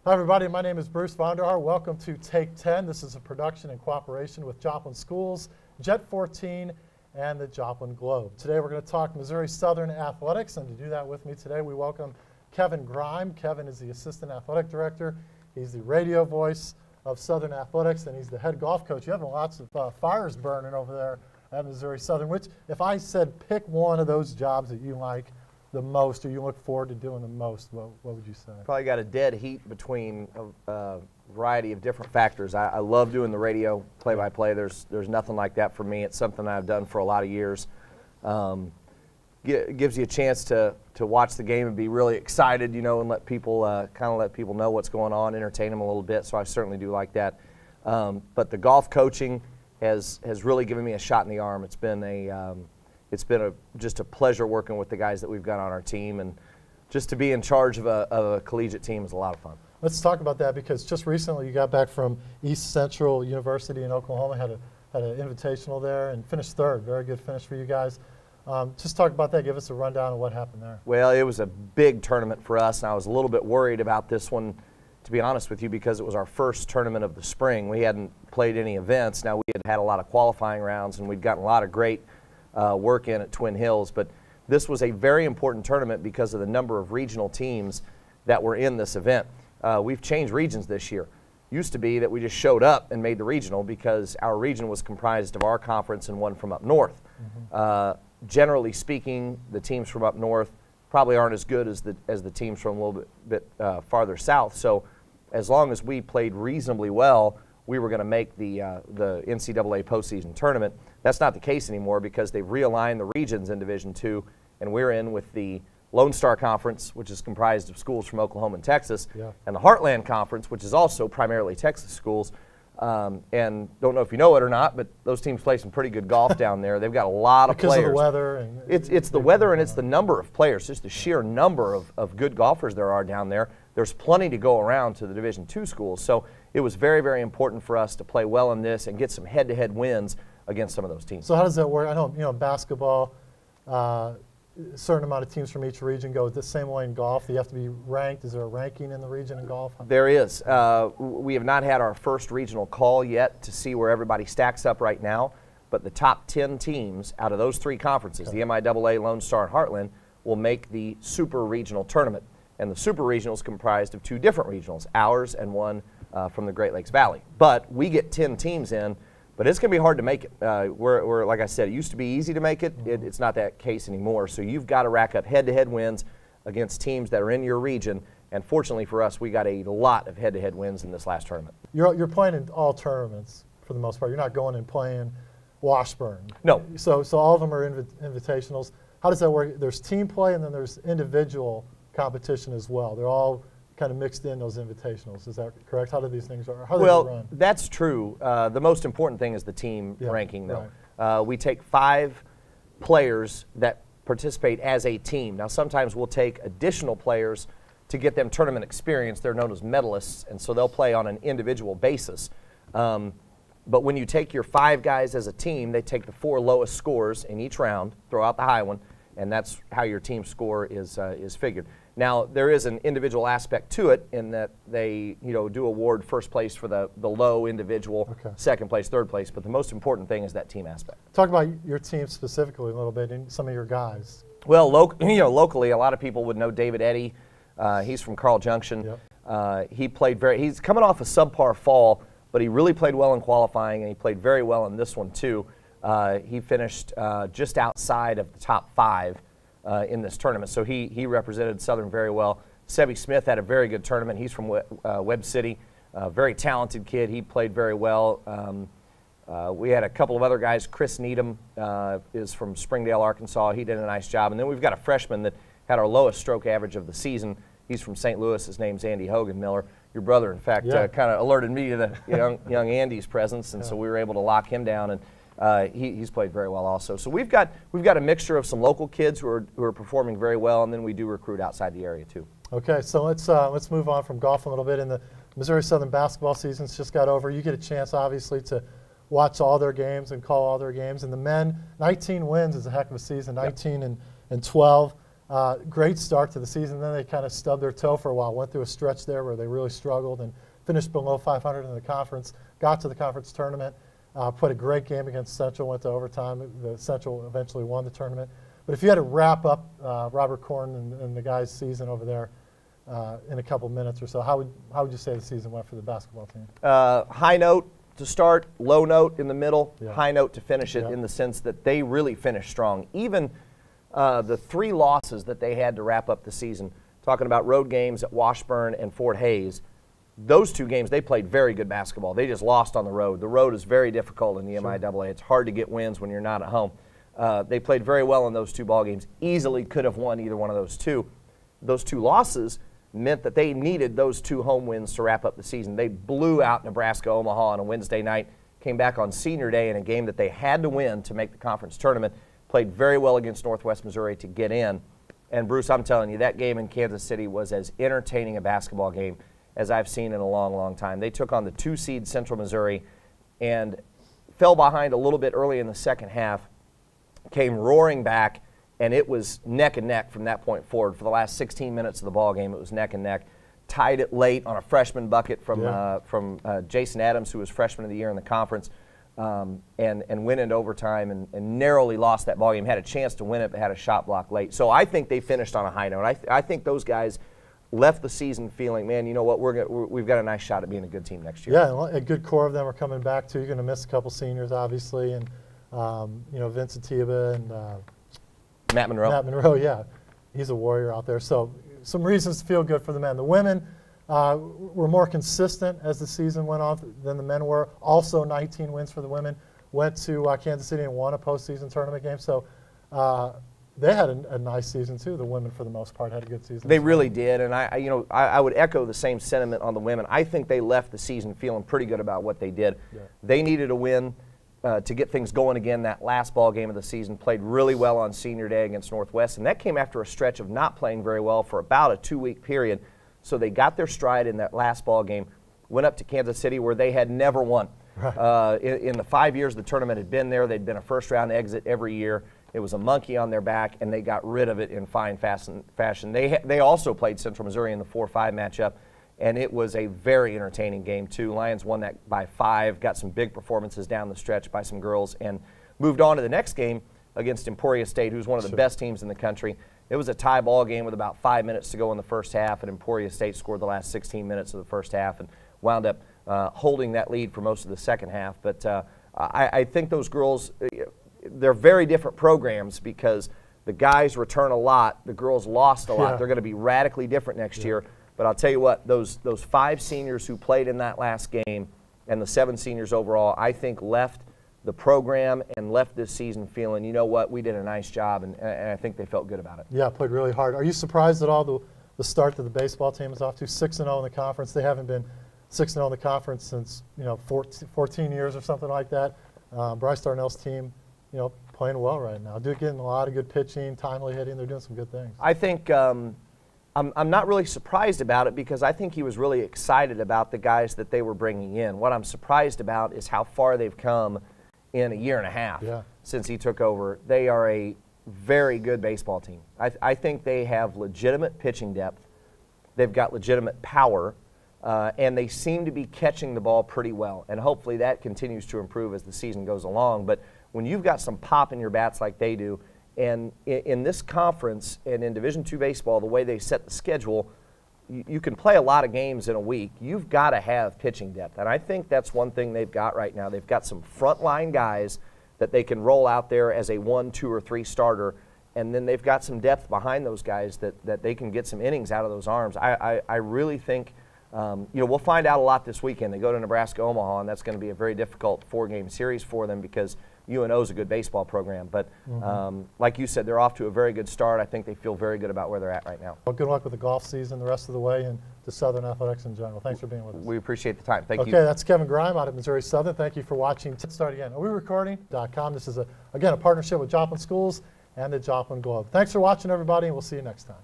Hi everybody, my name is Bruce Vonder. Welcome to Take 10. This is a production in cooperation with Joplin Schools, Jet 14, and the Joplin Globe. Today we're going to talk Missouri Southern athletics, and to do that with me today we welcome Kevin Greim. Kevin is the Assistant Athletic Director. He's the radio voice of Southern Athletics, and he's the head golf coach. You have lots of fires burning over there at Missouri Southern, which if I said pick one of those jobs that you like the most or you look forward to doing the most, what would you say? Probably got a dead heat between a variety of different factors. I love doing the radio play-by-play. There's nothing like that for me. It's something I've done for a lot of years. Gives you a chance to watch the game and be really excited, you know, and let people kind of let people know what's going on, entertain them a little bit. So I certainly do like that. But the golf coaching has really given me a shot in the arm. It's been just a pleasure working with the guys that we've got on our team, and just to be in charge of a collegiate team is a lot of fun. Let's talk about that, because just recently you got back from East Central University in Oklahoma, had an invitational there and finished third. Very good finish for you guys. Just talk about that. Give us a rundown of what happened there. Well, it was a big tournament for us, and I was a little bit worried about this one, to be honest with you, because it was our first tournament of the spring. We hadn't played any events. Now, we had a lot of qualifying rounds, and we'd gotten a lot of great work in at Twin Hills, but this was a very important tournament because of the number of regional teams that were in this event. We've changed regions this year. Used to be that we just showed up and made the regional because our region was comprised of our conference and one from up north. Generally speaking, the teams from up north probably aren't as good as the teams from a little bit farther south. So as long as we played reasonably well, we were going to make the NCAA postseason tournament. That's not the case anymore because they've realigned the regions in Division II, and we're in with the Lone Star Conference, which is comprised of schools from Oklahoma and Texas, and the Heartland Conference, which is also primarily Texas schools. And don't know if you know it or not, but those teams play some pretty good golf down there. They've got a lot of players. Because of the weather. And it's the weather, and it's the number of players, just the sheer number of good golfers there are down there. There's plenty to go around to the Division II schools. So it was very, very important for us to play well in this and get some head-to-head wins against some of those teams. So how does that work? I know, basketball, a certain amount of teams from each region go the same way in golf. Do you have to be ranked? Is there a ranking in the region in golf? There is. We have not had our first regional call yet to see where everybody stacks up right now, but the top 10 teams out of those three conferences, the MIAA, Lone Star, and Heartland, will make the super regional tournament. And the super regional is comprised of two different regionals, ours and one from the Great Lakes Valley. But we get 10 teams in, but it's going to be hard to make it. We're, like I said, it used to be easy to make it. It's not that case anymore. So you've got to rack up head-to-head wins against teams that are in your region. And fortunately for us, we got a lot of head-to-head wins in this last tournament. You're playing in all tournaments for the most part. You're not going and playing Washburn. No. So all of them are invitationals. How does that work? There's team play, and then there's individual competition as well. They're all kind of mixed in those invitationals. Is that correct? How do these things run? Well, that's true. The most important thing is the team ranking, though. Right. We take 5 players that participate as a team. Now, sometimes we'll take additional players to get them tournament experience. They're known as medalists, and so they'll play on an individual basis. But when you take your 5 guys as a team, they take the 4 lowest scores in each round, throw out the high one, and that's how your team score is figured. Now, there is an individual aspect to it in that they, do award first place for the low individual, second place, third place, but the most important thing is that team aspect. Talk about your team specifically a little bit and some of your guys. Well, locally, a lot of people would know David Eddy. He's from Carl Junction. He played he's coming off a subpar fall, but he really played well in qualifying, and he played very well in this one too. He finished just outside of the top 5 in this tournament, so he represented Southern very well. Sebby Smith had a very good tournament. He's from Webb City, very talented kid. He played very well. We had a couple of other guys. Chris Needham is from Springdale, Arkansas. He did a nice job. And then we've got a freshman that had our lowest stroke average of the season. He's from St. Louis. His name's Andy Hogan Miller. Your brother, in fact, kind of alerted me to the young Andy's presence, and so we were able to lock him down. And he's played very well also. So we've got a mixture of some local kids who are performing very well, and then we do recruit outside the area too. Okay, so let's move on from golf a little bit. In the Missouri Southern basketball season's just got over. You get a chance, obviously, to watch all their games and call all their games. And the men, 19 wins is a heck of a season. 19 and 12. Great start to the season. Then they kind of stubbed their toe for a while, went through a stretch there where they really struggled and finished below 500 in the conference, got to the conference tournament, put a great game against Central, went to overtime. The Central eventually won the tournament. But if you had to wrap up Robert Korn and the guys' season over there in a couple minutes or so, how would you say the season went for the basketball team? High note to start, low note in the middle, yeah. high note to finish it, in the sense that they really finished strong. Even the 3 losses that they had to wrap up the season, talking about road games at Washburn and Fort Hays, those 2 games, they played very good basketball. They just lost on the road. The road is very difficult in the MIAA. It's hard to get wins when you're not at home. They played very well in those 2 ball games. Easily could have won either one of those 2. Those 2 losses meant that they needed those 2 home wins to wrap up the season. They blew out Nebraska-Omaha on a Wednesday night, came back on senior day in a game that they had to win to make the conference tournament, played very well against Northwest Missouri to get in. And Bruce, I'm telling you, that game in Kansas City was as entertaining a basketball game as I've seen in a long, long time. They took on the 2-seed Central Missouri and fell behind a little bit early in the second half, came roaring back, and it was neck and neck from that point forward. For the last 16 minutes of the ball game, it was neck and neck. Tied it late on a freshman bucket from Jason Adams, who was freshman of the year in the conference, and went into overtime and narrowly lost that ball game. Had a chance to win it, but had a shot block late. So I think they finished on a high note. I think those guys left the season feeling, man, you know what, we've got a nice shot at being a good team next year. Yeah, a good core of them are coming back too. You're going to miss a couple seniors, obviously, and you know, Vincent Tiba and Matt Monroe. Matt Monroe, yeah, he's a warrior out there. So some reasons to feel good for the men. The women were more consistent as the season went on than the men were. Also 19 wins for the women. Went to Kansas City and won a postseason tournament game. So they had a nice season too. The women, for the most part, had a good season. They really did, and I would echo the same sentiment on the women. I think they left the season feeling pretty good about what they did. Yeah. They needed a win to get things going again. That last ball game of the season, played really well on senior day against Northwest, and that came after a stretch of not playing very well for about a 2-week period. So they got their stride in that last ball game, went up to Kansas City where they had never won. Right. In the 5 years the tournament had been there, they'd been a first-round exit every year. It was a monkey on their back, and they got rid of it in fine fashion. They also played Central Missouri in the 4-5 matchup, and it was a very entertaining game, too. Lions won that by 5, got some big performances down the stretch by some girls, and moved on to the next game against Emporia State, who's one of the best teams in the country. It was a tie ball game with about 5 minutes to go in the first half, and Emporia State scored the last 16 minutes of the first half and wound up holding that lead for most of the second half. But I think those girls, they're very different programs because the guys return a lot, the girls lost a lot. They're going to be radically different next year. But I'll tell you what, those 5 seniors who played in that last game and the 7 seniors overall, I think left the program and left this season feeling, you know what, we did a nice job, and I think they felt good about it. Yeah, played really hard. Are you surprised at all the start that the baseball team is off to? 6-0 in the conference. They haven't been 6-0 in the conference since 14 years or something like that. Bryce Darnell's team, playing well right now. They're getting a lot of good pitching, timely hitting. They're doing some good things. I think I'm not really surprised about it because I think he was really excited about the guys that they were bringing in. What I'm surprised about is how far they've come in a year and a half since he took over. They are a very good baseball team. I think they have legitimate pitching depth. They've got legitimate power, and they seem to be catching the ball pretty well. And hopefully that continues to improve as the season goes along. But when you've got some pop in your bats like they do, and in this conference and in Division II baseball, the way they set the schedule, you can play a lot of games in a week. You've got to have pitching depth, and I think that's one thing they've got right now. They've got some frontline guys that they can roll out there as a 1, 2, or 3 starter, and then they've got some depth behind those guys that they can get some innings out of those arms. I really think, we'll find out a lot this weekend. They go to Nebraska-Omaha, and that's going to be a very difficult 4-game series for them because UNO is a good baseball program, but like you said, they're off to a very good start. I think they feel very good about where they're at right now. Well, good luck with the golf season the rest of the way and to Southern Athletics in general. Thanks for being with us. We appreciate the time. Thank you. Okay, that's Kevin Greim out of Missouri Southern. Thank you for watching. Start again. Are we recording.com? This is, again, a partnership with Joplin Schools and the Joplin Globe. Thanks for watching, everybody, and we'll see you next time.